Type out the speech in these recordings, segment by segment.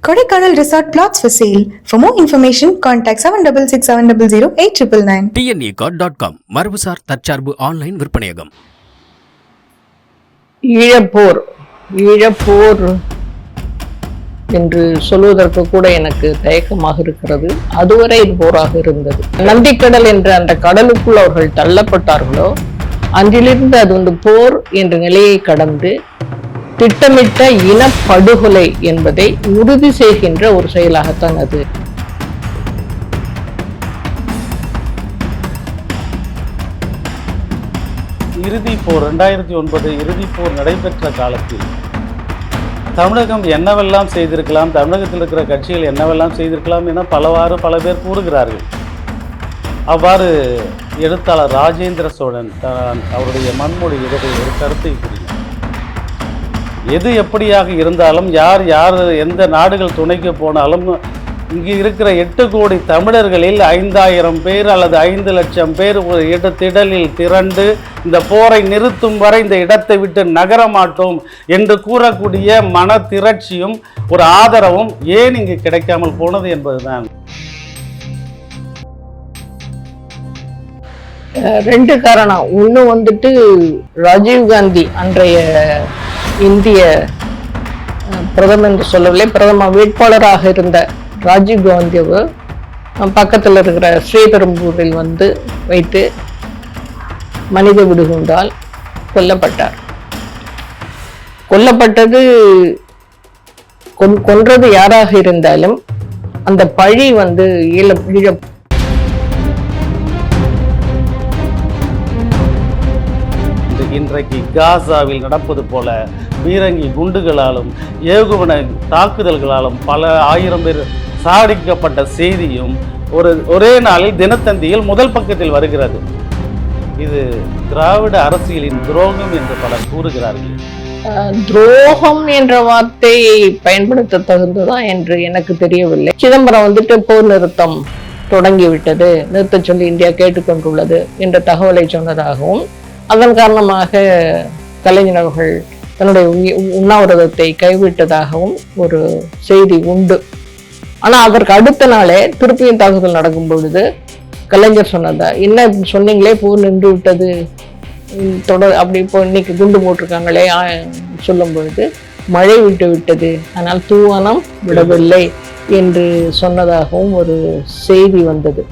Kodaikanal Resort plots for sale. For more information, contact 7667008999. tnecod.com மரபுசார் தற்சார்பு online விற்பனையகம். ஈழப்போர் என்று சொல்வதற்கு கூட எனக்கு தயக்கமாக இருக்கிறது. அதுவரை இது போராக இருந்தது. நந்திக்கடல் என்ற அந்த கடலுக்குள் அவர்கள் தள்ளப்பட்டார்களோ அன்றிலிருந்து அது போர் என்ற நிலையை கடந்து திட்டமிட்ட இனப்படுகொலை என்பதை உறுதி செய்கின்ற ஒரு செயலாகத்தான் அது. இறுதிப்போர் 2009 இறுதிப்போர் நடைபெற்ற காலத்தில் தமிழகம் என்னவெல்லாம் செய்திருக்கலாம், தமிழகத்தில் இருக்கிற கட்சிகள் என்னவெல்லாம் செய்திருக்கலாம் என பல பேர் கூறுகிறார்கள். அவ்வாறு எழுத்தாளர் ராஜேந்திர சோழன் அவருடைய மண்மொழி இதழில் ஒரு கருத்தை கூறினார். எது எப்படியாக இருந்தாலும் யார் எந்த நாடுகள் துணைக்கு போனாலும் இங்கு இருக்கிற 8 கோடி தமிழர்களில் 5000 பேர் அல்லது 5 லட்சம் பேர் ஒரு திடலில் திரண்டு இந்த போரை நிறுத்தும் வரை இந்த இடத்தை விட்டு நகர மாட்டோம் என்று கூறக்கூடிய மன திரட்சியும் ஒரு ஆதரவும் ஏன் இங்கு கிடைக்காமல் போனது என்பதுதான். 2 காரணம். ஒன்று ராஜீவ்காந்தி அன்றைய இந்திய பிரதமர் என்று சொல்லவில்லை, பிரதம வேட்பாளராக இருந்த ராஜீவ்காந்தி பக்கத்தில் இருக்கிற ஸ்ரீபெரும்பூரில் வைத்து மனித விடுகுண்டால் கொல்லப்பட்டார். கொல்லப்பட்டது கொன்றது யாராக இருந்தாலும் அந்த பழி இன்றைக்கு காசாவில் நடப்பது போல பீரங்கி குண்டுகளாலும் ஏவுகணை தாக்குதல்களாலும் பல ஆயிரம் பேர் சாடிக்கப்பட்ட செய்தியும் ஒரே நாளில் தினத்தந்தியில் முதல் பக்கத்தில் வருகிறது. இது திராவிட அரசியலின் துரோகம் என்று பலர் கூறுகிறார்கள். துரோகம் என்ற வார்த்தையை பயன்படுத்த தகுந்ததா என்று எனக்கு தெரியவில்லை. சிதம்பரம் போர் நிறுத்தம் தொடங்கிவிட்டது, நிறுத்த சொல்லி இந்தியா கேட்டுக்கொண்டுள்ளது என்ற தகவலை சொன்னதாகவும் அதன் காரணமாக கலைஞர் அவர்கள் தன்னுடைய உண்ணாவிரதத்தை கைவிட்டதாகவும் ஒரு செய்தி உண்டு. ஆனால் அதற்கு அடுத்த நாளே திருப்பியும் தாக்குதல் நடக்கும் பொழுது கலைஞர் சொன்னதா, என்ன சொன்னீங்களே போர் நின்று விட்டது அப்படி இப்போ இன்னைக்கு குண்டு போட்டிருக்காங்களே சொல்லும் பொழுது மழை விட்டு விட்டது, ஆனால் தூவானம் விடவில்லை என்று சொன்னதாகவும் ஒரு செய்தி வந்தது.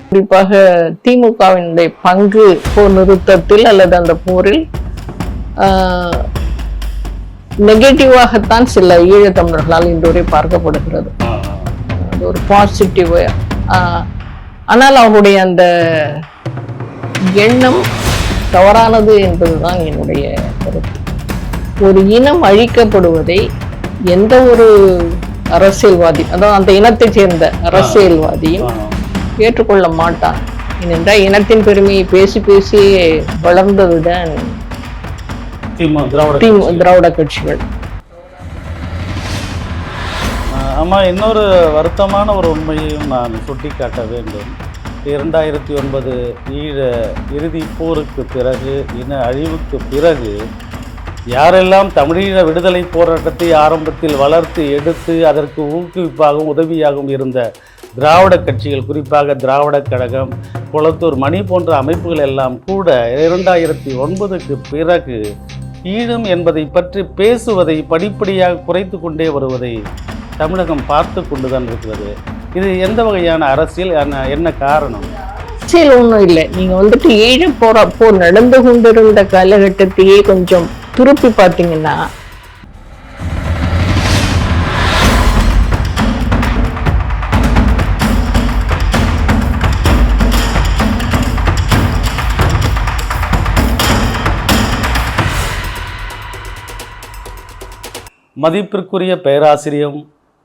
குறிப்பாக திமுகவினுடைய பங்கு போர் நிறுத்தத்தில் அல்லது அந்த போரில் நெகட்டிவாகத்தான் சில ஈழத்தமிழர்களால் இன்று வரை பார்க்கப்படுகிறது. அது ஒரு பாசிட்டிவ். ஆனால் அவருடைய அந்த எண்ணம் தவறானது என்பதுதான் என்னுடைய கருத்து. ஒரு இனம் அழிக்கப்படுவதை எந்த ஒரு அரசியல்வாதி, அதாவது அந்த இனத்தை சேர்ந்த அரசியல்வாதியும் ஏற்றுக்கொள்ள மாட்டான். ஏனென்றால் இனத்தின் பெருமையை பேசி பேசி வளர்ந்ததுதான் திராவிட கட்சிகள். ஆமா, இன்னொரு வருத்தமான ஒரு உண்மையையும் நான் சுட்டிக்காட்ட வேண்டும். 2009 ஈழ இறுதி போருக்கு பிறகு, இன அழிவுக்கு பிறகு யாரெல்லாம் தமிழீழ விடுதலை போராட்டத்தை ஆரம்பத்தில் வளர்த்து எடுத்து அதற்கு ஊக்குவிப்பாகவும் உதவியாகவும் இருந்த திராவிட கட்சிகள், குறிப்பாக திராவிட கழகம், குளத்தூர் மணி போன்ற அமைப்புகள் எல்லாம் கூட 2009க்கு பிறகு ஈழம் என்பதை பற்றி பேசுவதை படிப்படியாக குறைத்து கொண்டே வருவதை தமிழகம் பார்த்து கொண்டுதான் இருக்கிறது. இது எந்த வகையான அரசியல், என்ன காரணம்? அரசியல் ஒன்றும் இல்லை. நீங்க ஈழ போர் நடந்து கொண்டிருந்த காலகட்டத்தையே கொஞ்சம் திருப்பி பார்த்தீங்கன்னா மதிப்பிற்குரிய பேராசிரியரும்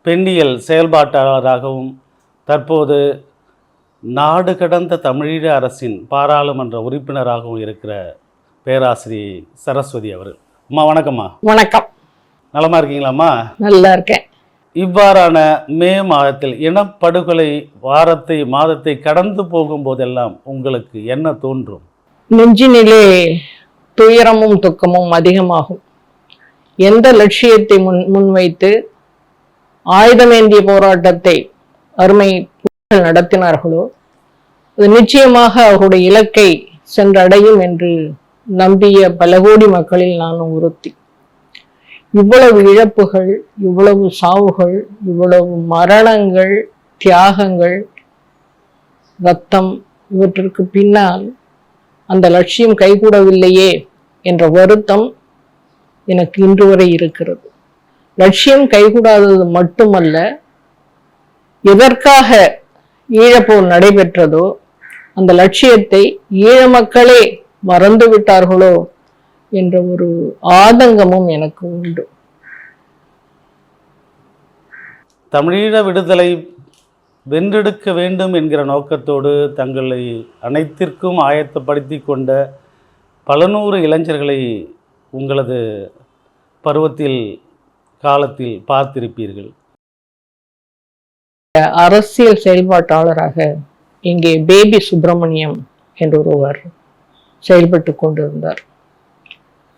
பெண்ணியல் செயல்பாட்டாளராகவும் தற்போது நாடு கடந்த தமிழீழ அரசின் பாராளுமன்ற உறுப்பினராகவும் இருக்கிற பேராசிரியை சரஸ்வதி அவர்கள். அம்மா வணக்கம்மா. வணக்கம். நலமா இருக்கீங்களாம்மா? நல்லா இருக்கேன். இவ்வாறான மே மாதத்தில் இனப்படுகொலை மாதத்தை கடந்து போகும்போதெல்லாம் உங்களுக்கு என்ன தோன்றும்? நெஞ்சினிலே துயரமும் துக்கமும் அதிகமாகும். எந்த லட்சியத்தை முன்வைத்து ஆயுதமேந்திய போராட்டத்தை அருமை நடத்தினார்களோ அது நிச்சயமாக அவருடைய இலக்கை சென்றடையும் என்று நம்பிய பல கோடி மக்களில் நானும் ஒருத்தி. இவ்வளவு இழப்புகள், இவ்வளவு சாவுகள், இவ்வளவு மரணங்கள், தியாகங்கள், ரத்தம், இவற்றிற்கு பின்னால் அந்த லட்சியம் கைகூடவில்லையே என்ற வருத்தம் எனக்கு இன்று வரை இருக்கிறது. லட்சியம் கைகூடாதது மட்டுமல்ல, எதற்காக ஈழப்போர் நடைபெற்றதோ அந்த லட்சியத்தை ஈழ மக்களே மறந்து விட்டார்களோ என்ற ஒரு ஆதங்கமும் எனக்கு உண்டு. தமிழீழ விடுதலை வென்றெடுக்க வேண்டும் என்கிற நோக்கத்தோடு தங்களை அனைத்திற்கும் ஆயத்தப்படுத்தி கொண்ட பல நூறு இளைஞர்களை உங்களது பருவத்தில் காலத்தில் பார்த்திருப்பீர்கள். அரசியல் செயல்பாட்டாளராக இங்கே பேபி சுப்பிரமணியம் என்ற ஒருவர் செயல்பட்டு கொண்டிருந்தார்.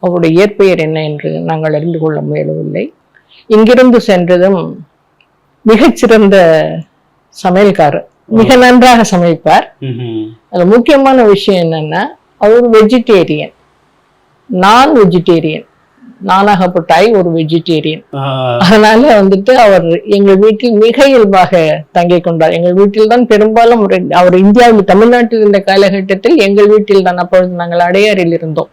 அவருடைய இயற்பெயர் என்ன என்று நாங்கள் அறிந்து கொள்ள முயலவில்லை. இங்கிருந்து சென்றதும் மிகச்சிறந்த சமையல்காரர், மிக நன்றாக சமைப்பார். அதுல முக்கியமான விஷயம் என்னன்னா, அவர் வெஜிடேரியன், நான் வெஜிடேரியன், நானாகப்பட்டாய் ஒரு வெஜிடேரியன். அதனால அவர் எங்கள் வீட்டில் மிக இயல்பாக தங்கிக் கொண்டார். எங்கள் வீட்டில் தான் பெரும்பாலும் அவர் இந்தியாவில் தமிழ்நாட்டில் இருந்த காலகட்டத்தில் எங்கள் வீட்டில் தான், அப்பொழுது நாங்கள் அடையாறில் இருந்தோம்,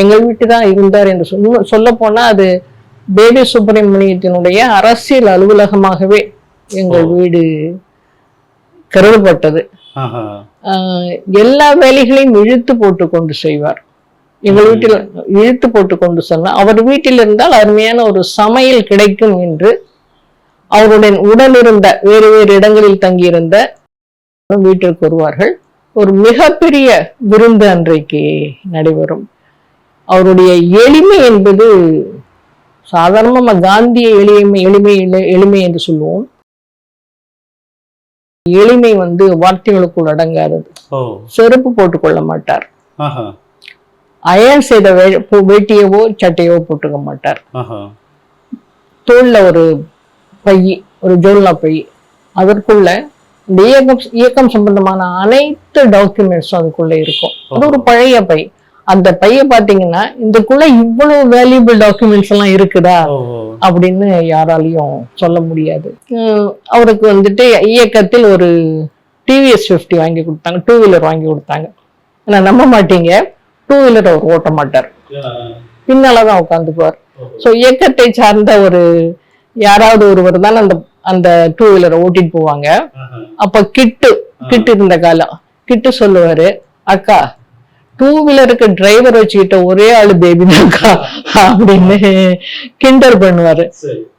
எங்கள் வீட்டு தான் இருந்தார் என்று சொல்ல போனா அது பேபி சுப்பிரமணியத்தினுடைய அரசியல் அலுவலகமாகவே எங்கள் வீடு கருதப்பட்டது. எல்லா வேலைகளையும் இழுத்து போட்டு கொண்டு செய்வார். எங்கள் வீட்டில் இழுத்து போட்டு கொண்டு சொன்னா, அவர் வீட்டில் இருந்தால் அருமையான ஒரு சமையல் கிடைக்கும் என்று அவருடன் உடன் இருந்த வேறு வேறு இடங்களில் தங்கியிருந்த வீட்டிற்கு வருவார்கள். ஒரு மிகப்பெரிய விருந்து அன்றைக்கு நடைபெறும். அவருடைய எளிமை என்பது சாதாரணமா காந்திய எளிமை என்று சொல்லுவோம். எளிமை வார்த்தைகளுக்குள் அடங்காதது. செருப்பு போட்டுக் கொள்ள மாட்டார். அயன் செய்த வேட்டியவோ சட்டையவோ போட்டுக்க மாட்டார். தோல்ல ஒரு பை, ஒரு ஜோல்னா பை, அதற்குள்ள இந்த இயக்கம் சம்பந்தமான அனைத்து டாக்குமெண்ட்ஸும் அதுக்குள்ள இருக்கும். அது ஒரு பழைய பை. அந்த பைய பாத்தீங்கன்னா இதுக்குள்ள இவ்வளவு வேல்யூபிள் டாக்குமெண்ட்ஸ் எல்லாம் இருக்குதா அப்படின்னு யாராலையும் சொல்ல முடியாது. அவருக்கு இயக்கத்தில் ஒரு டிவிஎஸ் 50 வாங்கி கொடுத்தாங்க, 2 வீலர் வாங்கி கொடுத்தாங்க. ஆனா நம்ப மாட்டீங்க, 2 வீலர் அவர் ஓட்ட மாட்டார், பின்னாலதான் உட்காந்துக்குவார். சோ இயக்கத்தை சார்ந்த யாராவது ஒருவர் தான் அந்த 2 வீலரை ஓட்டிட்டு போவாங்க. அப்ப கிட்டு இருந்த காலம், கிட்டு சொல்லுவாரு, அக்கா 2 வீலருக்கு டிரைவர் வச்சுக்கிட்ட ஒரே ஆளு பேபி தான்க்கா அப்படின்னு கிண்டல் பண்ணுவாரு.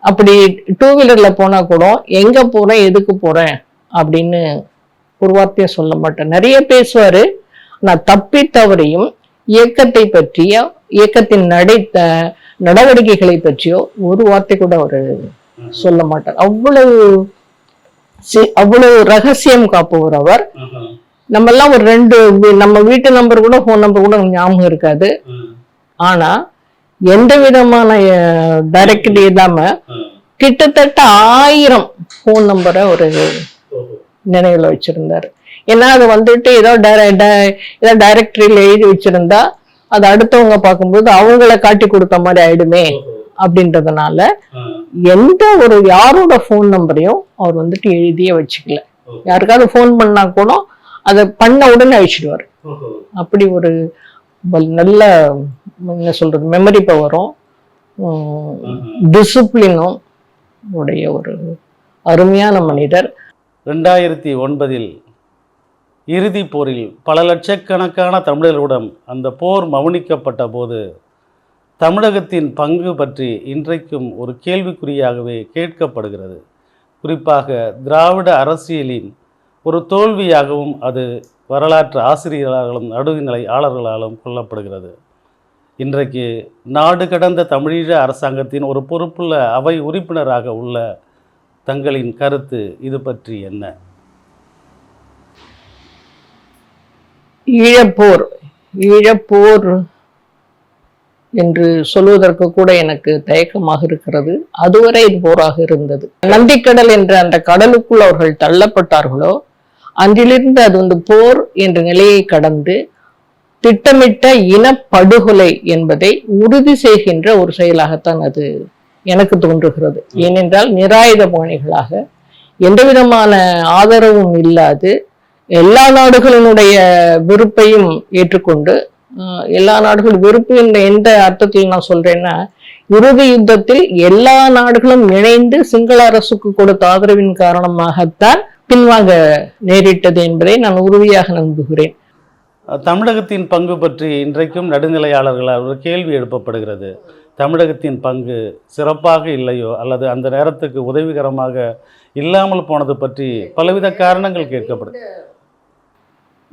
அப்படி 2 வீலர்ல போனா கூட எங்க போறேன் எதுக்கு போறேன் அப்படின்னு ஒரு வார்த்தையை சொல்ல மாட்டேன். நிறைய பேசுவாரு. நான் தப்பி தவறையும் இயக்கத்தை பற்றியோ இயக்கத்தின் நடவடிக்கைகளை பற்றியோ ஒரு வார்த்தை கூட அவரு சொல்ல மாட்டார். அவ்வளவு ரகசியம் காப்பவர் அவர். நம்ம எல்லாம் நம்ம வீட்டு நம்பர் கூட, போன் நம்பர் கூட ஞாபகம் இருக்காது. ஆனா எந்த விதமான டைரக்ட் இல்லாம கிட்டத்தட்ட 1000 போன் நம்பரை ஒரு நினைவுல வச்சிருந்தாரு. ஏன்னா அது ஏதோ டைரக்டரியில எழுதி வச்சிருந்தா அது அடுத்தவங்க பார்க்கும்போது அவங்கள காட்டி கொடுத்த மாதிரி ஆயிடுமே அப்படின்றதுனால யாரோட போன் நம்பரையும் அவர் எழுதியே வச்சுக்கல. யாருக்காவது போன் பண்ணா கூட அதை பண்ண உடனே அழிச்சிடுவார். அப்படி ஒரு நல்ல என்ன சொல்றது மெமரி பவரும் டிசிப்ளினும் உடைய ஒரு அருமையான மனிதர். 2009 இறுதி போரில் பல லட்சக்கணக்கான தமிழர்களுடன் அந்த போர் மௌனிக்கப்பட்ட போது தமிழகத்தின் பங்கு பற்றி இன்றைக்கும் ஒரு கேள்விக்குறியாகவே கேட்கப்படுகிறது. குறிப்பாக திராவிட அரசியலின் ஒரு தோல்வியாகவும் அது வரலாற்று ஆசிரியர்களாலும் நடுநிலையாளர்களாலும் கொள்ளப்படுகிறது. இன்றைக்கு நாடு கடந்த தமிழீழ அரசாங்கத்தின் ஒரு பொறுப்புள்ள அவை உறுப்பினராக உள்ள தங்களின் கருத்து இது பற்றி என்ன? ஈழப்போர் என்று சொல்வதற்கு கூட எனக்கு தயக்கமாக இருக்கிறது. அதுவரை இது போராக இருந்தது. நந்திக்கடல் என்ற அந்த கடலுக்குள் அவர்கள் தள்ளப்பட்டார்களோ அன்றிலிருந்து அது போர் என்ற நிலையை கடந்து திட்டமிட்ட இனப்படுகொலை என்பதை உறுதி செய்கின்ற ஒரு செயலாகத்தான் அது எனக்கு தோன்றுகிறது. ஏனென்றால் நிராயுத பாணிகளாக எந்த விதமான ஆதரவும் இல்லாது எல்லா நாடுகளினுடைய வெறுப்பையும் ஏற்றுக்கொண்டு, எல்லா நாடுகளும் வெறுப்பு என்ற எந்த அர்த்தத்தில் நான் சொல்றேன்னா, இறுதி யுத்தத்தில் எல்லா நாடுகளும் இணைந்து சிங்கள அரசுக்கு கொடுத்த ஆதரவின் காரணமாகத்தான் பின்வாங்க நேரிட்டது என்பதை நான் உறுதியாக நம்புகிறேன். தமிழகத்தின் பங்கு பற்றி இன்றைக்கும் நடுநிலையாளர்களால் ஒரு கேள்வி எழுப்பப்படுகிறது. தமிழகத்தின் பங்கு சிறப்பாக இல்லையோ அல்லது அந்த நேரத்துக்கு உதவிகரமாக இல்லாமல் போனது பற்றி பலவித காரணங்கள் கேட்கப்படுது.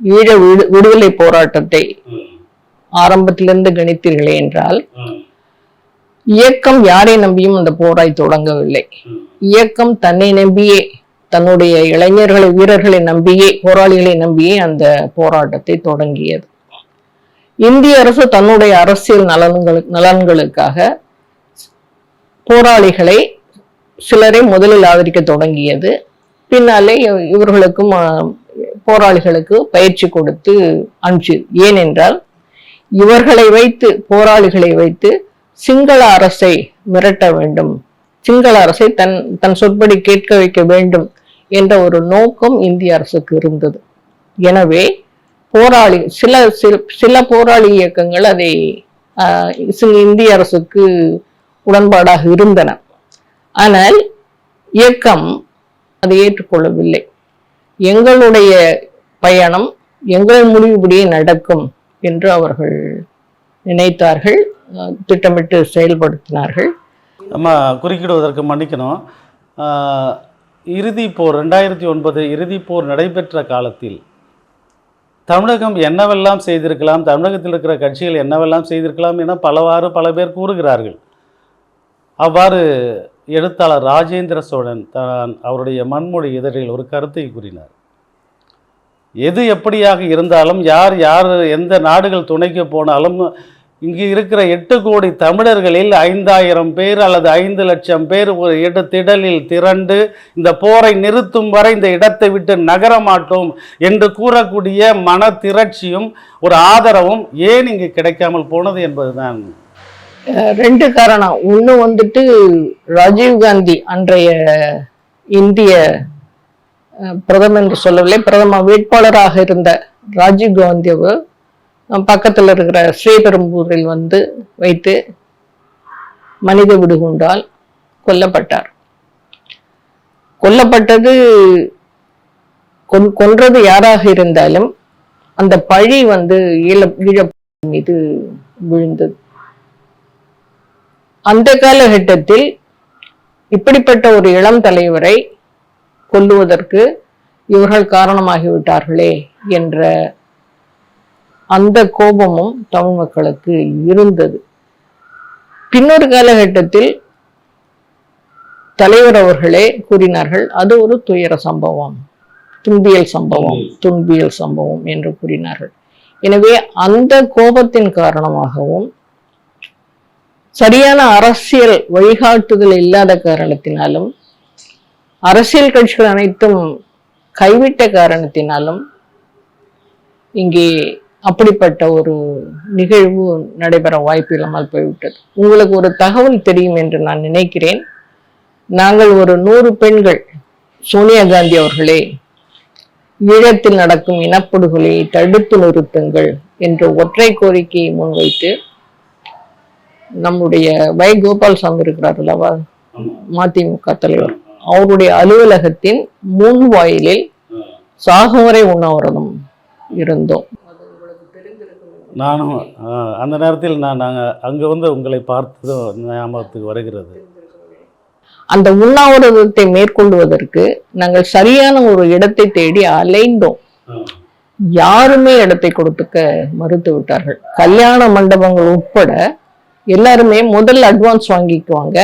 ஈழ விடுதலை போராட்டத்தை ஆரம்பத்திலிருந்து கணித்தீர்களே என்றால், இயக்கம் யாரை நம்பியும் அந்த போராய் தொடங்கவில்லை. இயக்கம் தன்னை நம்பியே, தன்னுடைய இளைஞர்களை, வீரர்களை நம்பியே, போராளிகளை நம்பியே அந்த போராட்டத்தை தொடங்கியது. இந்திய அரசு தன்னுடைய அரசியல் நலன்களுக்காக போராளிகளை சிலரை முதலில் ஆதரிக்க தொடங்கியது. பின்னாலே இவர்களுக்கும் போராளிகளுக்கு பயிற்சி கொடுத்து அனுப்பிச்சு. ஏனென்றால் இவர்களை வைத்து, போராளிகளை வைத்து சிங்கள அரசை மிரட்ட வேண்டும், சிங்கள அரசை தன் சொற்படி கேட்க வைக்க வேண்டும் என்ற ஒரு நோக்கம் இந்திய அரசுக்கு இருந்தது. எனவே போராளி சில போராளி இயக்கங்கள் அதை இந்திய அரசுக்கு உடன்பாடாக இருந்தன. ஆனால் இயக்கம் அதை ஏற்றுக்கொள்ளவில்லை. எங்களுடைய பயணம் எங்கள் முடிவுபடியே நடக்கும் என்று அவர்கள் நினைத்தார்கள், திட்டமிட்டு செயல்படுத்தினார்கள். நம்ம குறுக்கிடுவதற்கு மன்னிக்கணும். இறுதி போர் 2009 இறுதி போர் நடைபெற்ற காலத்தில் தமிழகம் என்னவெல்லாம் செய்திருக்கலாம், தமிழகத்தில் இருக்கிற கட்சிகள் என்னவெல்லாம் செய்திருக்கலாம் என பல பேர் கூறுகிறார்கள். அவ்வாறு எழுத்தாளர் ராஜேந்திர சோழன் அவருடைய மண்மொழி இதழில் ஒரு கருத்தை கூறினார். எது எப்படியாக இருந்தாலும், யார் எந்த நாடுகள் துணைக்கு போனாலும், இங்கு இருக்கிற 8 கோடி தமிழர்களில் 5000 பேர் அல்லது 5 லட்சம் பேர் ஒரு திடலில் திரண்டு இந்த போரை நிறுத்தும் வரை இந்த இடத்தை விட்டு நகர மாட்டோம் என்று கூறக்கூடிய மன திரட்சியும் ஒரு ஆதரவும் ஏன் இங்கு கிடைக்காமல் போனது என்பதுதான். 2 காரணம். ஒன்று ராஜீவ்காந்தி, அன்றைய இந்திய பிரதமர் என்று சொல்லவில்லை, பிரதம வேட்பாளராக இருந்த ராஜீவ்காந்தி அவர் பக்கத்தில் இருக்கிற ஸ்ரீபெரும்பூரில் வைத்து மனித விடுகுண்டால் கொல்லப்பட்டார். கொல்லப்பட்டது, கொன்றது யாராக இருந்தாலும் அந்த பழி ஈழ மீது விழுந்தது. அந்த காலகட்டத்தில் இப்படிப்பட்ட ஒரு இளம் தலைவரை கொல்லுவதற்கு இவர்கள் காரணமாகிவிட்டார்களே என்ற அந்த கோபமும் தமிழ் மக்களுக்கு இருந்தது. பின்னொரு காலகட்டத்தில் தலைவர் அவர்களே கூறினார்கள், அது ஒரு துயர சம்பவம், துன்பியல் சம்பவம் என்று கூறினார்கள். எனவே அந்த கோபத்தின் காரணமாகவும் சரியான அரசியல் வழிகாட்டுதல் இல்லாத காரணத்தினாலும், அரசியல் கட்சிகள் அனைத்தும் கைவிட்ட காரணத்தினாலும் இங்கே அப்படிப்பட்ட ஒரு நிகழ்வு நடைபெற வாய்ப்பு இல்லாமல் போய்விட்டது. உங்களுக்கு ஒரு தகவல் தெரியும் என்று நான் நினைக்கிறேன். நாங்கள் ஒரு 100 பெண்கள் சோனியா காந்தி அவர்களே, ஈழத்தில் நடக்கும் இனப்படுகொலையை தடுத்து நிறுத்துங்கள் என்ற ஒற்றை கோரிக்கையை முன்வைத்து நம்முடைய வை கோபால்சாமி இருக்கிறார் அல்லவா, மதிமுக தலைவர், அவருடைய அலுவலகத்தின் முன் வாயிலில் சாகுவரை உண்ணாவிரதம் இருந்தோம். நானும் அந்த நேரத்தில் நாங்கள் அங்கே உங்களை பார்த்ததும் ஞாபகத்துக்கு வருகிறது. அந்த உண்ணாவிரதத்தை மேற்கொள்வதற்கு நாங்கள் சரியான ஒரு இடத்தை தேடி அலைந்தோம். யாருமே இடத்தை கொடுத்துக்க மறுத்து விட்டார்கள். கல்யாண மண்டபங்கள் உட்பட எல்லாருமே முதல்ல அட்வான்ஸ் வாங்கிக்குவாங்க,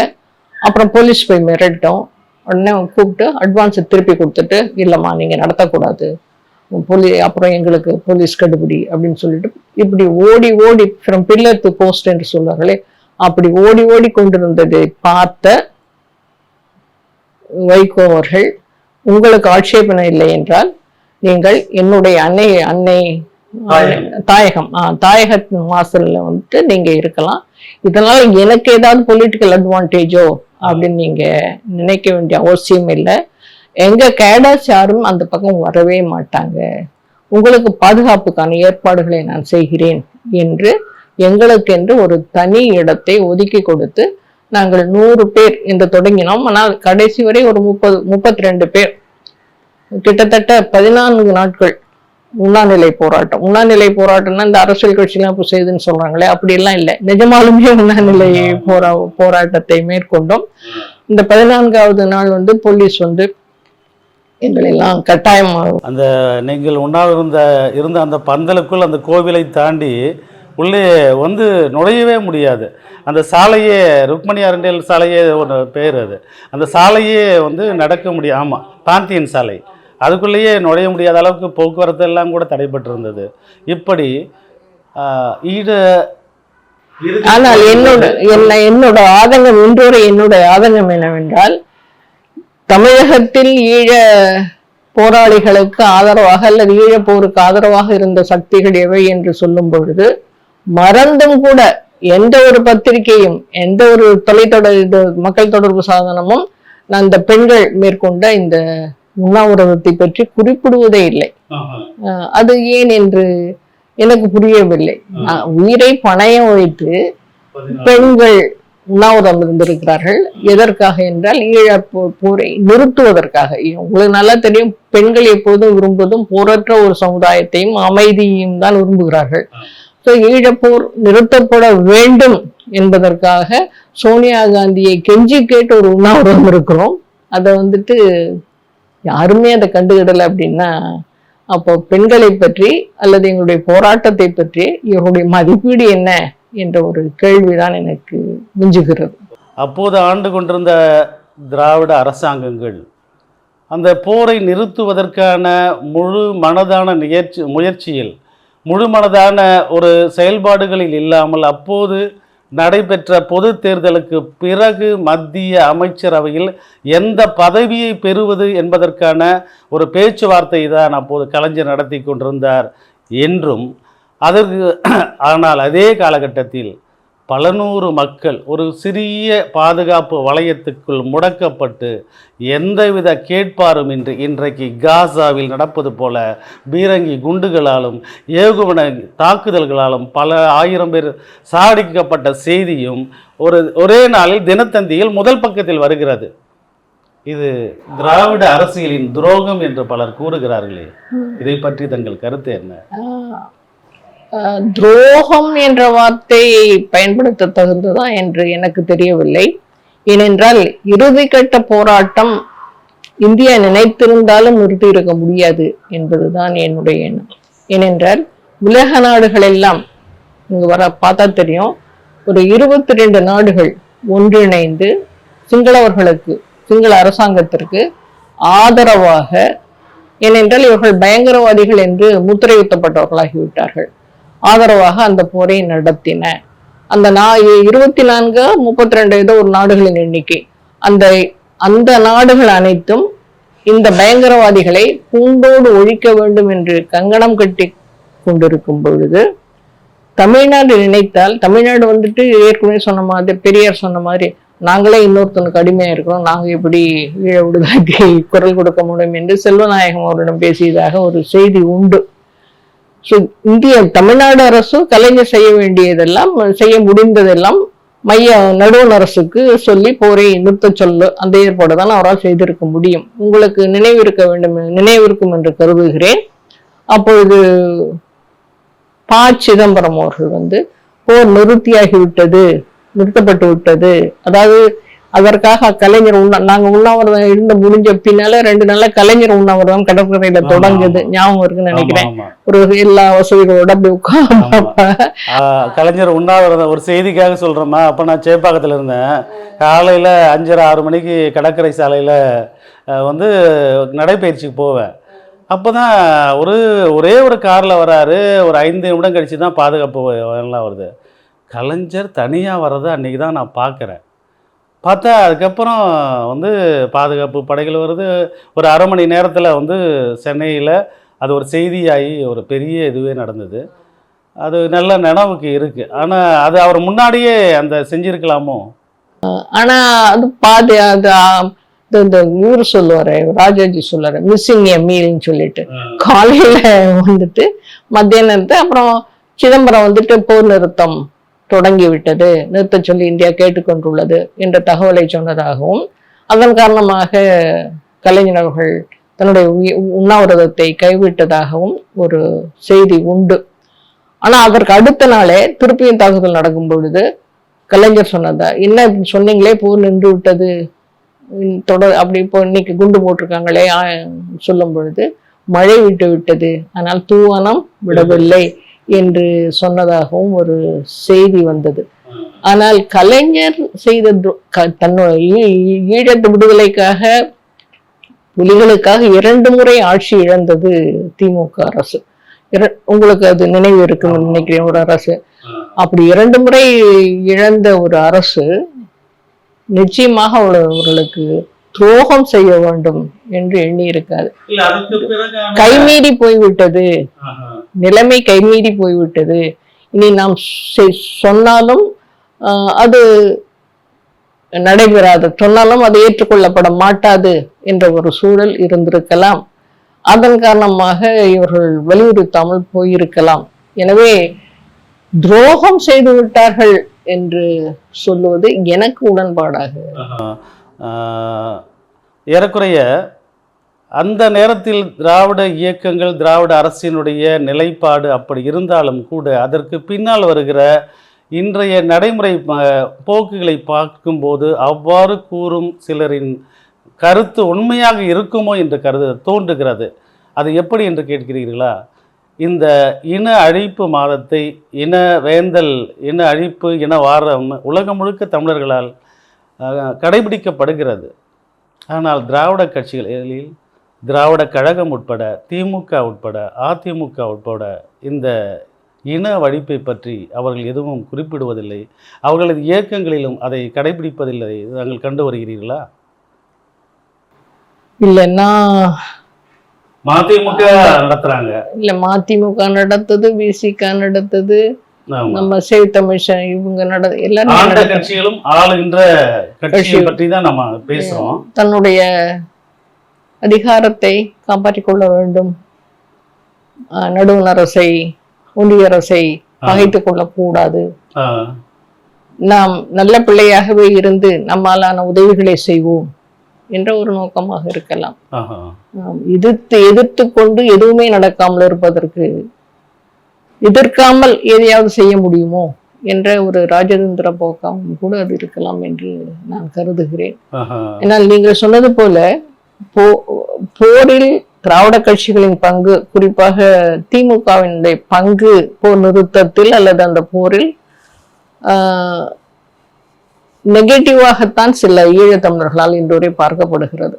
அப்புறம் போலீஸ் போய் மிரட்டும், உடனே கூப்பிட்டு அட்வான்ஸை திருப்பி கொடுத்துட்டு, இல்லைம்மா நீங்கள் நடத்தக்கூடாது, அப்புறம் எங்களுக்கு போலீஸ் கடுபிடி அப்படின்னு சொல்லிட்டு இப்படி ஓடி ஓடி ஃப்ரம் பில்லர் டு போஸ்ட் என்று சொல்வார்களே, அப்படி ஓடி ஓடி கொண்டிருந்ததை பார்த்த வைகோ அவர்கள், உங்களுக்கு ஆட்சேபனை இல்லை என்றால் நீங்கள் என்னுடைய அன்னை தாயகத்தின் வாசல்ல வந்துட்டு நீங்க இருக்கலாம், இதனால எனக்கு ஏதாவது பொலிட்டிக்கல் அட்வான்டேஜோ அப்படின்னு நீங்க நினைக்க வேண்டிய அவசியம் இல்லை. எங்க கேடர்ஸ் யாரும் அந்த பக்கம் வரவே மாட்டாங்க, உங்களுக்கு பாதுகாப்புக்கான ஏற்பாடுகளை நான் செய்கிறேன் என்று எங்களுக்கு என்று ஒரு தனி இடத்தை ஒதுக்கி கொடுத்து நாங்கள் 100 பேர் என்று தொடங்கினோம். ஆனால் கடைசி வரை ஒரு 32 பேர், கிட்டத்தட்ட 14 நாட்கள் உண்ணாநிலை போராட்டம். உண்ணாநிலை போராட்டம்னா இந்த அரசியல் கட்சியெல்லாம் இப்போ செய்துன்னு சொல்றாங்களே, அப்படியெல்லாம் இல்லை, நிஜமாலுமே உண்ணாநிலை போராட்டத்தை மேற்கொண்டோம். இந்த 14வது நாள் போலீஸ் எங்களெல்லாம் கட்டாயமாக அந்த நீங்கள் இருந்த அந்த பந்தலுக்குள் அந்த கோவிலை தாண்டி உள்ளே நுழையவே முடியாது. அந்த சாலையே ருக்மணி அரண்டேல் சாலையே ஒரு பேர், அது அந்த சாலையே நடக்க முடியும். ஆமாம், பாந்தியன் சாலை, அதுக்குள்ளேயே நுழைய முடியாத அளவுக்கு போக்குவரத்து எல்லாம் கூட தடைபட்டிருந்தது. இப்படி ஆனால் என்னோட ஆதங்கம், இன்றொரு என்னுடைய ஆதங்கம் என்னவென்றால், தமிழகத்தில் ஈழ போராளிகளுக்கு ஆதரவாக அல்லது ஈழ போருக்கு ஆதரவாக இருந்த சக்திகள் எவை என்று சொல்லும் பொழுது மறந்தும் கூட எந்த ஒரு பத்திரிகையும் எந்த ஒரு மக்கள் தொடர்பு சாதனமும் நான் இந்த பெண்கள் மேற்கொண்ட இந்த உண்ணாவிரதத்தை பற்றி குறிப்பிடுவதே இல்லை. அது ஏன் என்று எனக்கு புரியவில்லை. உயிரை பணயம் வைத்து பெண்கள் உண்ணாவிரதம் இருந்திருக்கிறார்கள். எதற்காக என்றால் ஈழ போரை நிறுத்துவதற்காக. உங்களுக்கு நல்லா தெரியும், பெண்கள் எப்போதும் விரும்புவதும் போரற்ற ஒரு சமுதாயத்தையும் அமைதியையும் தான் விரும்புகிறார்கள். ஈழப்போர் நிறுத்தப்பட வேண்டும் என்பதற்காக சோனியா காந்தியை கெஞ்சி கேட்டு ஒரு உண்ணாவிரதம் இருக்கிறோம். அதை யாருமே அதை கண்டுகிடலை அப்படின்னா, அப்போ பெண்களை பற்றி அல்லது எங்களுடைய போராட்டத்தை பற்றி இவருடைய மதிப்பீடு என்ன என்ற ஒரு கேள்விதான் எனக்கு மிஞ்சுகிறது. அப்போது ஆண்டு கொண்டிருந்த திராவிட அரசாங்கங்கள் அந்த போரை நிறுத்துவதற்கான முழு மனதான முயற்சியில் முழு மனதான ஒரு செயல்பாடுகளில் இல்லாமல் அப்போது நடைபெற்ற பொது தேர்தலுக்கு பிறகு மத்திய அமைச்சரவையில் எந்த பதவியை பெறுவது என்பதற்கான ஒரு பேச்சுவார்த்தை தான் அப்போது கலைஞர் நடத்தி கொண்டிருந்தார் என்றும், ஆனால் அதே காலகட்டத்தில் பல நூறு மக்கள் ஒரு சிறிய பாதுகாப்பு வளையத்துக்குள் முடக்கப்பட்டு எந்தவித கேட்பாரும் இன்றி இன்றைக்கு காசாவில் நடப்பது போல பீரங்கி குண்டுகளாலும் ஏவுகணை தாக்குதல்களாலும் பல ஆயிரம் பேர் சாடிக்கப்பட்ட செய்தியும் ஒரே நாளில் தினத்தந்தியில் முதல் பக்கத்தில் வருகிறது. இது திராவிட அரசியலின் துரோகம் என்று பலர் கூறுகிறார்களே, இதை பற்றி தங்கள் கருத்து என்ன? துரோகம் என்ற வார்த்தையை பயன்படுத்த தகுந்ததா என்று எனக்கு தெரியவில்லை. ஏனென்றால் இறுதிக்கட்ட போராட்டம் இந்தியா நினைத்திருந்தாலும் நிறுத்தி இருக்க முடியாது என்பதுதான் என்னுடைய எண்ணம். ஏனென்றால் உலக நாடுகள் எல்லாம் இங்கு பார்த்தா தெரியும், ஒரு 22 நாடுகள் ஒன்றிணைந்து சிங்கள அரசாங்கத்திற்கு ஆதரவாக, ஏனென்றால் இவர்கள் பயங்கரவாதிகள் என்று முத்திரையிட்டப்பட்டவர்களாகிவிட்டார்கள், ஆதரவாக அந்த போரை நடத்தின. அந்த 24 32 ஏதோ ஒரு நாடுகளின் எண்ணிக்கை. அந்த நாடுகள் அனைத்தும் இந்த பயங்கரவாதிகளை பூண்டோடு ஒழிக்க வேண்டும் என்று கங்கணம் கட்டி கொண்டிருக்கும் பொழுது தமிழ்நாடு நினைத்தால், தமிழ்நாடு ஏற்கனவே சொன்ன மாதிரி, பெரியார் சொன்ன மாதிரி, நாங்களே இன்னொருத்தனுக்கு அடிமையா இருக்கிறோம், நாங்க எப்படி ஈழ விடுதலைக்கு குரல் கொடுக்க முடியும் என்று செல்வநாயகம் அவரிடம் பேசியதாக ஒரு செய்தி உண்டு. தமிழ்நாடு அரசு கலைஞர் செய்ய வேண்டியதெல்லாம், செய்ய முடிந்ததெல்லாம் நடுவண் அரசுக்கு சொல்லி போரை நிறுத்த சொல்லு, அந்த ஏற்பாடு தான் அவரால் செய்திருக்க முடியும். உங்களுக்கு நினைவிருக்கும் என்று கருதுகிறேன். அப்பொழுது ப. சிதம்பரம் அவர்கள் போர் நிறுத்தப்பட்டு விட்டது, அதாவது அதற்காக கலைஞர் நாங்க உண்ணாவிரதம் இருந்து முடிஞ்ச பின்னால 2 நாள்ல கலைஞர் உண்ணாவிரதம் கடற்கரையில தொடங்குது, ஞாபகம் இருக்குன்னு நினைக்கிறேன். ஒரு எல்லா வசதிகளோட அப்படி கலைஞர் உண்ணாவிரதம் ஒரு செய்திக்காக சொல்றோமா. அப்ப நான் சேப்பாக்கத்துல இருந்தேன். காலையில 5:30 6 மணிக்கு கடற்கரை சாலையில நடைபயிற்சிக்கு போவேன். அப்போ தான் ஒரே ஒரு காரில் வராரு. ஒரு 5 நிமிடம் கழித்து தான் பாதுகாப்பு எல்லாம் வருது. கலைஞர் தனியாக வர்றதை அன்றைக்கி தான் நான் பார்க்குறேன். பார்த்தா அதுக்கப்புறம் வந்து பாதுகாப்பு படைகள் வருது. ஒரு அரை மணி நேரத்தில் வந்து சென்னையில் அது ஒரு செய்தியாகி ஒரு பெரிய இதுவே நடந்தது. அது நல்ல நினைவுக்கு இருக்குது. ஆனால் அது அவர் முன்னாடியே அந்த செஞ்சுருக்கலாமோ? ஆனால் அது பாதி அது இந்த இவர் சொல்லுவார், ராஜாஜி சொல்லுவார், மிஸ்ஸிங் எ மீல்னு சொல்லிட்டு காலையில் வந்துட்டு மத்தியானத்தை அப்புறம் சிதம்பரம் வந்துட்டு போர் நிறுத்தம் தொடங்கி விட்டது, நிறுத்த சொல்லி இந்தியா கேட்டுக்கொண்டுள்ளது என்ற தகவலை சொன்னதாகவும் அதன் காரணமாக கலைஞர் அவர்கள் தன்னுடைய உண்ணாவிரதத்தை கைவிட்டதாகவும் ஒரு செய்தி உண்டு. ஆனால் அதற்கு அடுத்த நாளே திருப்பியும் தாக்குதல் நடக்கும் பொழுது கலைஞர் சொன்னதா, என்ன சொன்னீங்களே போர் நின்று விட்டது தொடர் அப்படி இப்போ இன்னைக்கு குண்டு போட்டிருக்காங்களே சொல்லும் பொழுது மழை விட்டு விட்டது, ஆனால் தூவானம் விடவில்லை என்று சொன்னதாகவும் ஒரு செய்தி வந்தது. ஆனால் கலைஞர் செய்த தன்னுடைய ஈழத்து விடுதலைக்காக புலிகளுக்காக 2 முறை ஆட்சி இழந்தது திமுக அரசு. உங்களுக்கு அது நினைவு இருக்குன்னு நினைக்கிறேன். ஒரு அரசு அப்படி 2 முறை இழந்த ஒரு அரசு நிச்சயமாக அவர்களுக்கு துரோகம் செய்ய வேண்டும் என்று எண்ணி இருக்காது. கைமீறி போய்விட்டது, நிலைமை கைமீறி போய்விட்டது, இனி நாம் சொன்னாலும் அது நடைபெறாது, சொன்னாலும் அது ஏற்றுக்கொள்ளப்பட மாட்டாது என்ற ஒரு சூழல் இருந்திருக்கலாம். அதன் காரணமாக இவர்கள் வலியுறுத்தாமல் போயிருக்கலாம். எனவே துரோகம் செய்து விட்டார்கள் என்று சொல்லுவது எனக்கு உடன்பாடாக. ஏறக்குறைய அந்த நேரத்தில் திராவிட இயக்கங்கள், திராவிட அரசினுடைய நிலைப்பாடு அப்படி இருந்தாலும் கூட அதற்கு பின்னால் வருகிற இன்றைய நடைமுறை போக்குகளை பார்க்கும்போது அவ்வாறு கூறும் சிலரின் கருத்து உண்மையாக இருக்குமோ என்று தோன்றுகிறது. அது எப்படி என்று கேட்கிறீர்களா? இந்த இன அழிப்பு மாதத்தை, இன வேந்தல், இன அழிப்பு, இன வாரம் உலகம் முழுக்க தமிழர்களால் கடைபிடிக்கப்படுகிறது. ஆனால் திராவிட கட்சிகளில் திராவிட கழகம் உட்பட, திமுக உட்பட, அதிமுக உட்பட இந்த இன அழிப்பை பற்றி அவர்கள் எதுவும் குறிப்பிடுவதில்லை. அவர்களது இயக்கங்களிலும் அதை கடைபிடிப்பதில்லை. நாங்கள் கண்டு வருகிறீர்களா? இல்லைன்னா மதிமுக நடத்துறாங்க, இல்ல மதிமுக நடத்தது, விசிக நடத்தது, நம்ம சேவித்தமிழ் இவங்க எல்லாரும் கட்சிகளும் ஆளுகின்ற கட்சியை பற்றி தான் நம்ம பேசுறோம். தன்னுடைய அதிகாரத்தை காப்பாற்றிக் கொள்ள வேண்டும், நடுவண் அரசை, ஒன்றிய அரசை பகைத்துக் கொள்ளக்கூடாது, நாம் நல்ல பிள்ளையாகவே இருந்து நம்மாலான உதவிகளை செய்வோம் என்ற ஒரு நோக்கமாக இருக்கலாம். எதிர்த்து கொண்டு எதுவுமே நடக்காமல் இருப்பதற்கு, எதிர்க்காமல் எதையாவது செய்ய முடியுமோ என்ற ஒரு ராஜதந்திர போக்காகவும் கூட அது இருக்கலாம் என்று நான் கருதுகிறேன். ஏன்னால் நீங்கள் சொன்னது போல போரில் திராவிட கட்சிகளின் பங்கு, குறிப்பாக திமுகவினுடைய பங்கு போர் நிறுத்தத்தில் அல்லது அந்த போரில் நெகட்டிவாகத்தான் சில ஈழத்தமிழர்களால் இன்றுவரை பார்க்கப்படுகிறது.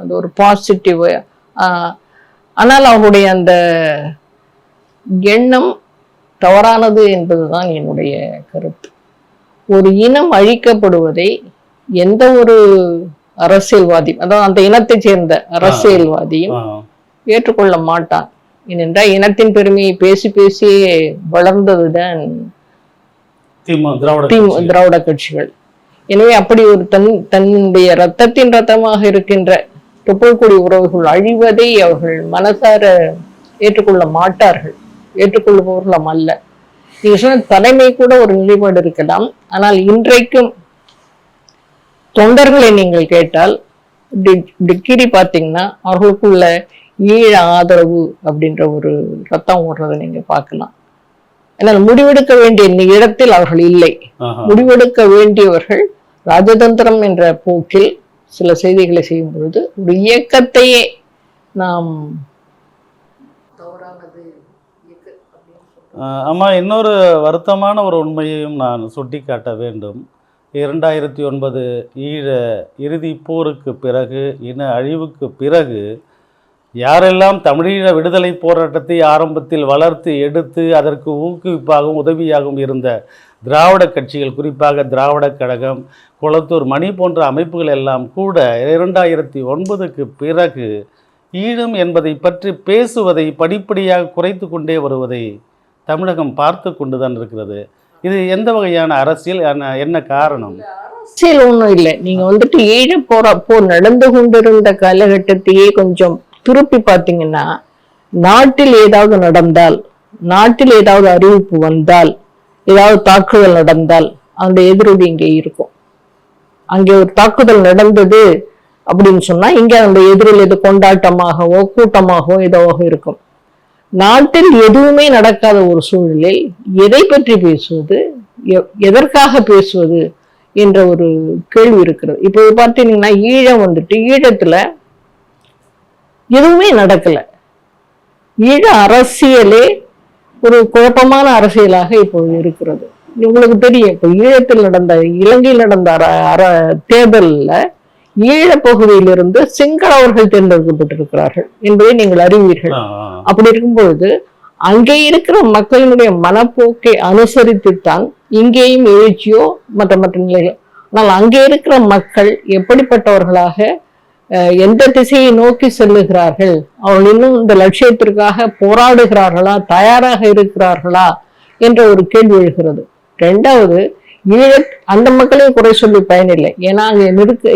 அது ஒரு பாசிட்டிவ். ஆனால் அவருடைய அந்த எண்ணம் தவறானது என்பதுதான் என்னுடைய கருத்து. ஒரு இனம் அழிக்கப்படுவதை எந்த ஒரு அரசியல்வாதி, அதாவது அந்த இனத்தை சேர்ந்த அரசியல்வாதியும் ஏற்றுக்கொள்ள மாட்டான். ஏனென்றால் இனத்தின் பெருமையை பேசி பேசியே வளர்ந்ததுதான் திராவிட கட்சிகள். எனவே அப்படி ஒரு தன்னுடைய ரத்தத்தின் ரத்தமாக இருக்கின்ற தொப்புள்கொடி உறவுகள் அழிவதை அவர்கள் மனசார ஏற்றுக்கொள்ள மாட்டார்கள், ஏற்றுக்கொள்பவர்களும் அல்ல. நீங்க சொன்ன தலைமை கூட ஒரு நிலைப்பாடு இருக்கலாம். ஆனால் இன்றைக்கும் தொண்டர்களை நீங்கள் கேட்டால் டிகிரி பார்த்தீங்கன்னா அவர்களுக்குள்ள ஈழ ஆதரவு அப்படின்ற ஒரு ரத்தம் ஓடுறதை நீங்க பார்க்கலாம். ஆனால் முடிவெடுக்க வேண்டிய இடத்தில் அவர்கள் இல்லை. முடிவெடுக்க வேண்டியவர்கள் ராஜதந்திரம் என்ற போக்கில் சில செய்திகளை செய்யும் பொழுது ஒரு இயக்கத்தையே நாம் ஆமா. இன்னொரு வருத்தமான ஒரு உண்மையையும் நான் சுட்டி காட்ட வேண்டும். 2009 ஈழ இறுதி போருக்கு பிறகு, இன அழிவுக்கு பிறகு யாரெல்லாம் தமிழீழ விடுதலை போராட்டத்தை ஆரம்பத்தில் வளர்த்து எடுத்து அதற்கு ஊக்குவிப்பாகவும் உதவியாகவும் இருந்த திராவிட கட்சிகள், குறிப்பாக திராவிடக் கழகம், குளத்தூர் மணி போன்ற அமைப்புகள் எல்லாம் கூட 2009க்கு பிறகு ஈழம் என்பதை பற்றி பேசுவதை படிப்படியாக குறைத்து கொண்டே வருவதை தமிழகம் பார்த்து கொண்டு தான் இருக்கிறது. இது எந்த வகையான அரசியல், என்ன காரணம்? அரசியல் ஒன்றும் இல்லை. நீங்க வந்துட்டு போர் நடந்து கொண்டிருந்த காலகட்டத்தையே கொஞ்சம் திருப்பி பார்த்தீங்கன்னா, நாட்டில் ஏதாவது நடந்தால், நாட்டில் ஏதாவது அறிவிப்பு வந்தால், ஏதாவது தாக்குதல் நடந்தால் அந்த எதிரொலி இங்கே இருக்கும். அங்கே ஒரு தாக்குதல் நடந்தது அப்படின்னு சொன்னா இங்க அந்த எதிரொலி எது கொண்டாட்டமாகவோ கூட்டமாகவோ ஏதோவாக இருக்கும். நாட்டில் எதுவுமே நடக்காத ஒரு சூழலில் எதை பற்றி பேசுவது, எதற்காக பேசுவது என்ற ஒரு கேள்வி இருக்கிறது. இப்போ பார்த்தீங்கன்னா ஈழம் வந்துட்டு, ஈழத்துல எதுவுமே நடக்கல. ஈழ அரசியலே ஒரு குழப்பமான அரசியலாக இப்போது இருக்கிறது. உங்களுக்கு தெரியும், இப்போ ஈழத்தில் நடந்த, இலங்கையில் நடந்த தேர்தலில் ஈழப்பகுதியிலிருந்து சிங்களவர்கள் தேர்ந்தெடுக்கப்பட்டிருக்கிறார்கள் என்பதை நீங்கள் அறிவீர்கள். அப்படி இருக்கும்பொழுது அங்கே இருக்கிற மக்களினுடைய மனப்போக்கை அனுசரித்துத்தான் இங்கேயும் எழுச்சியோ மற்ற நிலைகள். ஆனால் அங்கே இருக்கிற மக்கள் எப்படிப்பட்டவர்களாக, எந்த திசையை நோக்கி செல்லுகிறார்கள், அவர்கள் இன்னும் இந்த லட்சியத்திற்காக போராடுகிறார்களா, தயாராக இருக்கிறார்களா என்ற ஒரு கேள்வி எழுகிறது. ரெண்டாவது, அந்த மக்களையும் குறை சொல்லி பயனில்லை. ஏன்னா அங்க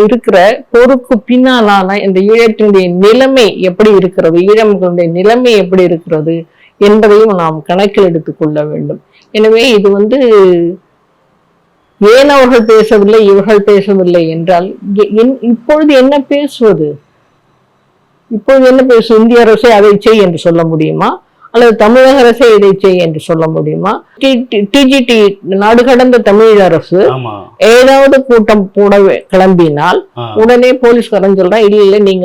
இருக்கிற போருக்கு பின்னாலான இந்த ஈழத்தினுடைய நிலைமை எப்படி இருக்கிறது, ஈழ மக்களுடைய நிலைமை எப்படி இருக்கிறது என்பதையும் நாம் கணக்கில் எடுத்துக்கொள்ள வேண்டும். எனவே இது ஏன் அவர்கள் பேசவில்லை, இவர்கள் பேசவில்லை என்றால் இப்பொழுது என்ன பேசுவது? இந்திய அரசை அதை செய் என்று சொல்ல முடியுமா, அல்லது தமிழக அரசை இதை செய்ய என்று சொல்ல முடியுமா? டிஜிடி, நாடு கடந்த தமிழ் அரசு ஏதாவது கூட்டம் போட கிளம்பினால் உடனே போலீஸ்காரன் சொல்றா, இல்ல நீங்க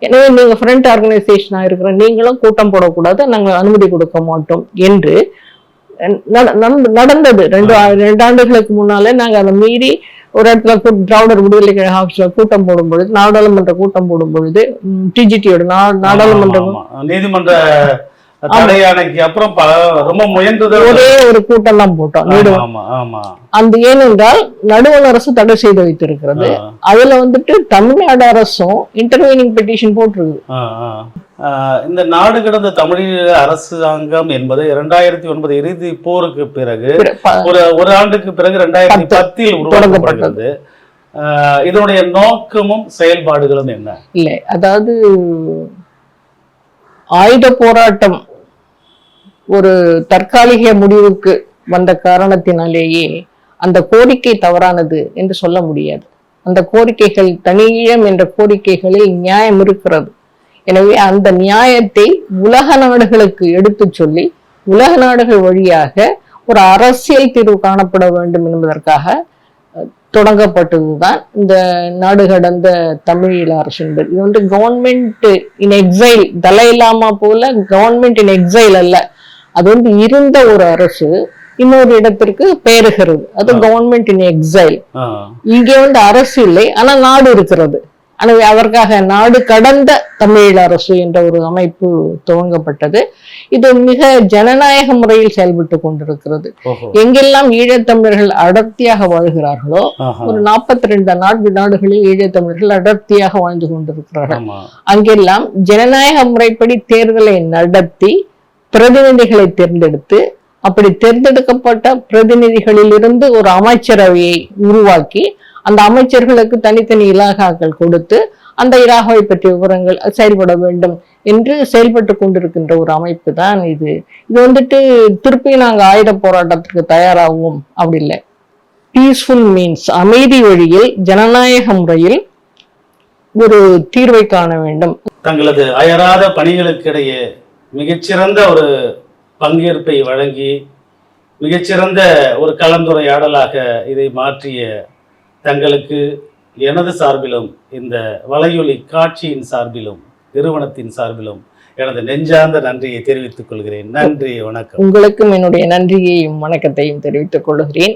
எனவே நீங்க ஃப்ரண்ட் ஆர்கனைசேஷனா இருக்கிற நீங்களும் கூட்டம் போடக்கூடாது, நாங்க அனுமதி கொடுக்க மாட்டோம் என்று நடந்தது. 2 ஆண்டுகளுக்கு முன்னாலே நாங்க அதை மீறி ஒரு இடத்துல திராவிடர் விடுதலை கழக ஆபீஸ்ல கூட்டம் போடும் பொழுது, நாடாளுமன்ற கூட்டம் போடும் பொழுது, டிஜிடியோட நாடாளுமன்ற நீதிமன்ற அப்புறம் ரொம்ப முயன்றது ஒரே ஒரு கூட்டம் தான் போட்டோம். அந்த ஏனென்றால் நடுவண் அரசு தடை செய்து வைத்திருக்கிறது. அதுல தமிழ்நாடு அரசும் இன்டர்வீனிங் பெட்டிஷன் போட்டிருக்கு. இந்த நாடு கடந்த தமிழீழ அரசாங்கம் என்பது 2009 இறுதி போருக்கு பிறகு ஒரு ஆண்டுக்கு பிறகு 2010 உருவாக்கப்பட்டது. இதனுடைய நோக்கமும் செயல்பாடுகளும் என்ன? இல்லை, அதாவது ஆயுத போராட்டம் ஒரு தற்காலிக முடிவுக்கு வந்த காரணத்தினாலேயே அந்த கோரிக்கை தவறானது என்று சொல்ல முடியாது. அந்த கோரிக்கைகள், தனியீழம் என்ற கோரிக்கைகளில் நியாயம் இருக்கிறது. எனவே அந்த நியாயத்தை உலக நாடுகளுக்கு எடுத்து சொல்லி உலக நாடுகள் வழியாக ஒரு அரசியல் தீர்வு காணப்பட வேண்டும் என்பதற்காக தொடங்கப்பட்டதுதான் இந்த நாடு கடந்த தமிழீழ அரசு என்பது. இது கவர்மெண்ட் இன் எக்ஸைல், தலைலாமா போல கவர்மெண்ட் இன் எக்ஸைல் அல்ல. அது இருந்த ஒரு அரசு இன்னொரு இடத்திற்கு பெயருகிறது. அது கவர்மெண்ட் இன் எக்ஸைல். இங்கே அரசு இல்லை, ஆனா நாடு இருக்கிறது. எனவே அதற்காக நாடு கடந்த தமிழீழ அரசு என்ற ஒரு அமைப்பு துவங்கப்பட்டது. இது மிக ஜனநாயக முறையில் செயல்பட்டு கொண்டிருக்கிறது. எங்கெல்லாம் ஈழத்தமிழர்கள் அடர்த்தியாக வாழ்கிறார்களோ, ஒரு 42 நாடுகளில் ஈழத்தமிழர்கள் அடர்த்தியாக வாழ்ந்து கொண்டிருக்கிறார்கள். அங்கெல்லாம் ஜனநாயக முறைப்படி தேர்தலை நடத்தி பிரதிநிதிகளை தேர்ந்தெடுத்து, அப்படி தேர்ந்தெடுக்கப்பட்ட பிரதிநிதிகளில் இருந்து ஒரு அமைச்சரவையை உருவாக்கி அந்த அமைச்சர்களுக்கு தனித்தனி இலாகாக்கள் கொடுத்து அந்த இலாகாவை பற்றிய விவரங்கள் செயல்பட வேண்டும் என்று செயல்பட்டு கொண்டிருக்கின்ற ஒரு அமைப்பு தான் இது. இது திருப்பி நாங்க ஆயுத போராட்டத்திற்கு தயாராகுவோம் அப்படி இல்லை. பீஸ்ஃபுல் மீன்ஸ், அமைதி வழியில் ஜனநாயக முறையில் ஒரு தீர்வை காண வேண்டும். தங்களது அயராத பணிகளுக்கிடையே மிகச்சிறந்த ஒரு பங்கேற்பை வழங்கி மிகச்சிறந்த ஒரு கலந்துரையாடலாக இதை மாற்றிய தங்களுக்கு எனது சார்பிலும் இந்த வலையொலி காட்சியின் சார்பிலும் நிறுவனத்தின் சார்பிலும் எனது நெஞ்சார்ந்த நன்றியை தெரிவித்துக் கொள்கிறேன். நன்றி, வணக்கம். உங்களுக்கும் என்னுடைய நன்றியையும் வணக்கத்தையும் தெரிவித்துக் கொள்கிறேன்.